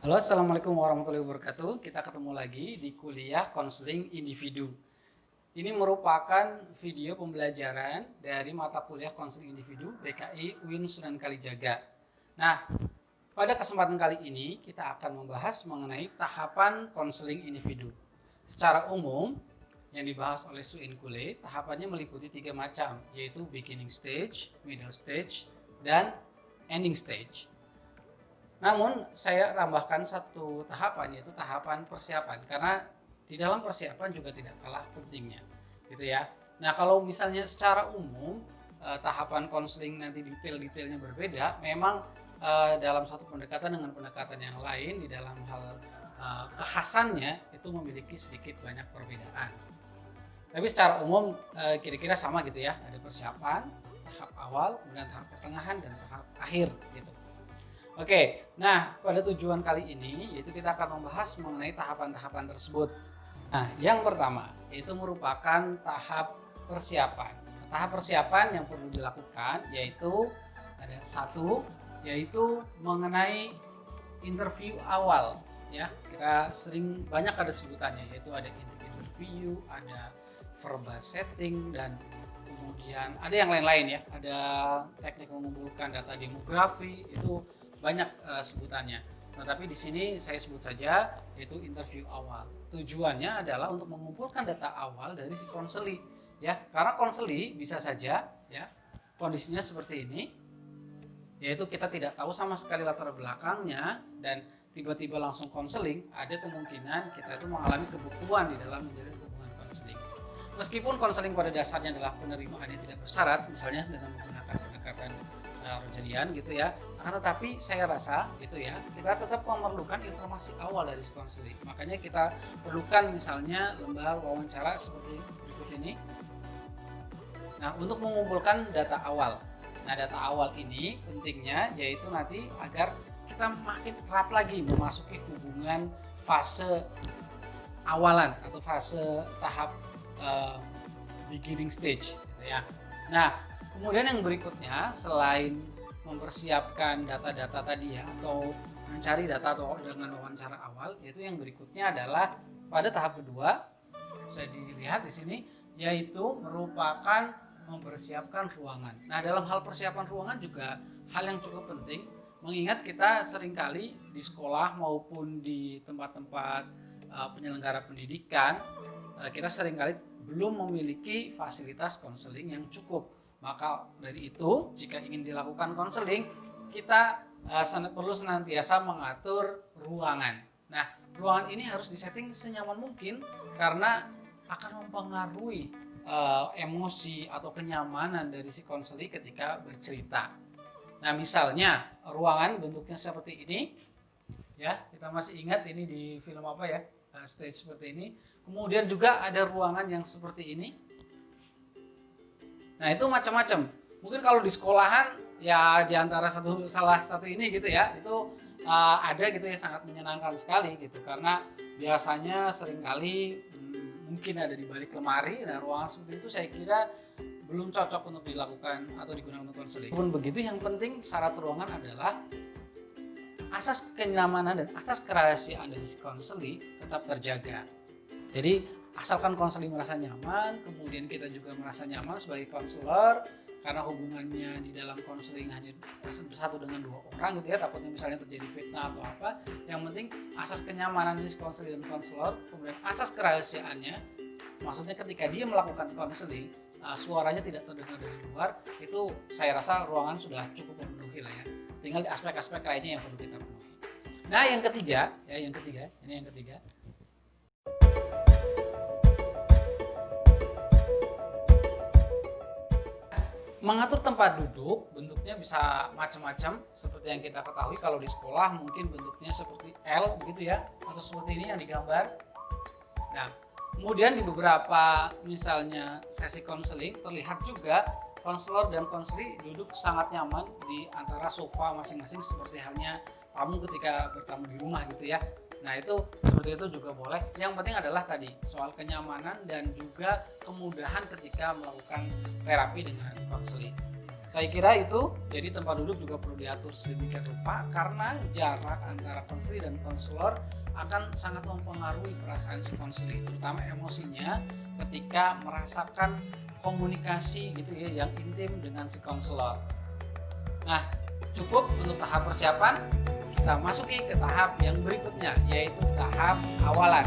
Halo, Assalamualaikum warahmatullahi wabarakatuh. Kita ketemu lagi di kuliah konseling individu. Ini merupakan video pembelajaran dari mata kuliah konseling individu BKI UIN Sunan Kalijaga. Nah, pada kesempatan kali ini kita akan membahas mengenai tahapan konseling individu. Secara umum, yang dibahas oleh Su In Kule, tahapannya meliputi 3 macam, yaitu beginning stage, middle stage, dan ending stage. Namun saya tambahkan satu tahapan, yaitu tahapan persiapan, karena di dalam persiapan juga tidak kalah pentingnya, gitu ya. Nah, kalau misalnya secara umum tahapan konseling nanti detail-detailnya berbeda, memang dalam satu pendekatan dengan pendekatan yang lain di dalam hal kekhasannya itu memiliki sedikit banyak perbedaan. Tapi secara umum kira-kira sama gitu ya, ada persiapan, tahap awal, kemudian tahap pertengahan dan tahap akhir gitu. Oke, nah pada tujuan kali ini yaitu kita akan membahas mengenai tahapan-tahapan tersebut. Nah, yang pertama itu merupakan tahap persiapan. Tahap persiapan yang perlu dilakukan yaitu ada satu, yaitu mengenai interview awal. Ya, kita sering banyak ada sebutannya, yaitu ada interview, ada verbal setting, dan kemudian ada yang lain-lain ya. Ada teknik mengumpulkan data demografi, itu banyak sebutannya. Nah, tapi di sini saya sebut saja yaitu interview awal. Tujuannya adalah untuk mengumpulkan data awal dari si konseli, ya. Karena konseli bisa saja ya kondisinya seperti ini, yaitu kita tidak tahu sama sekali latar belakangnya dan tiba-tiba langsung konseling, ada kemungkinan kita itu mengalami kebekuan di dalam menjalin hubungan konseling. Meskipun konseling pada dasarnya adalah penerimaan yang tidak bersyarat, misalnya dengan menggunakan pendekatan Rogerian gitu ya, akan tetapi saya rasa gitu ya, kita tetap memerlukan informasi awal dari konseling. Makanya kita perlukan misalnya lembar wawancara seperti berikut ini. Nah, untuk mengumpulkan data awal. Nah, data awal ini pentingnya yaitu nanti agar kita makin erat lagi memasuki hubungan fase awalan atau fase tahap beginning stage gitu ya. Nah, kemudian yang berikutnya selain mempersiapkan data-data tadi ya atau mencari data atau dengan wawancara awal, yaitu yang berikutnya adalah pada tahap kedua bisa dilihat di sini, yaitu merupakan mempersiapkan ruangan. Nah, dalam hal persiapan ruangan juga hal yang cukup penting, mengingat kita seringkali di sekolah maupun di tempat-tempat penyelenggara pendidikan kita seringkali belum memiliki fasilitas konseling yang cukup. Maka dari itu, jika ingin dilakukan konseling, kita perlu senantiasa mengatur ruangan. Nah, ruangan ini harus disetting senyaman mungkin karena akan mempengaruhi emosi atau kenyamanan dari si konseli ketika bercerita. Nah, misalnya ruangan bentuknya seperti ini, ya kita masih ingat ini di film apa ya, stage seperti ini. Kemudian juga ada ruangan yang seperti ini. Nah, itu macam-macam. Mungkin kalau di sekolahan ya di antara salah satu ini gitu ya, itu ada gitu ya, sangat menyenangkan sekali gitu karena biasanya seringkali mungkin ada di balik lemari. Nah, ruangan seperti itu saya kira belum cocok untuk dilakukan atau digunakan untuk konseling. Pun begitu, yang penting syarat ruangan adalah asas kenyamanan dan asas kerahasiaan dari si konseli tetap terjaga. Jadi asalkan konseli merasa nyaman, kemudian kita juga merasa nyaman sebagai konselor, karena hubungannya di dalam konseling hanya satu dengan 2 orang gitu ya, takutnya misalnya terjadi fitnah atau apa. Yang penting asas kenyamanan dari konseli dan konselor, kemudian asas kerahasiaannya, maksudnya ketika dia melakukan konseling suaranya tidak terdengar dari luar, itu saya rasa ruangan sudah cukup memenuhi lah ya. Tinggal di aspek-aspek lainnya yang perlu kita penuhi. Nah, yang ketiga, ini yang ketiga. Mengatur tempat duduk bentuknya bisa macam-macam, seperti yang kita ketahui kalau di sekolah mungkin bentuknya seperti L begitu ya, atau seperti ini yang digambar. Nah, kemudian di beberapa misalnya sesi konseling terlihat juga konselor dan konseli duduk sangat nyaman di antara sofa masing-masing seperti halnya tamu ketika bertamu di rumah gitu ya. Nah, itu seperti itu juga boleh. Yang penting adalah tadi soal kenyamanan dan juga kemudahan ketika melakukan terapi dengan konseling. Saya kira itu, jadi tempat duduk juga perlu diatur sedemikian rupa karena jarak antara konseling dan konselor akan sangat mempengaruhi perasaan si konseling, terutama emosinya ketika merasakan komunikasi gitu ya yang intim dengan si konselor. Nah, cukup untuk tahap persiapan, kita masuki ke tahap yang berikutnya, yaitu tahap awalan.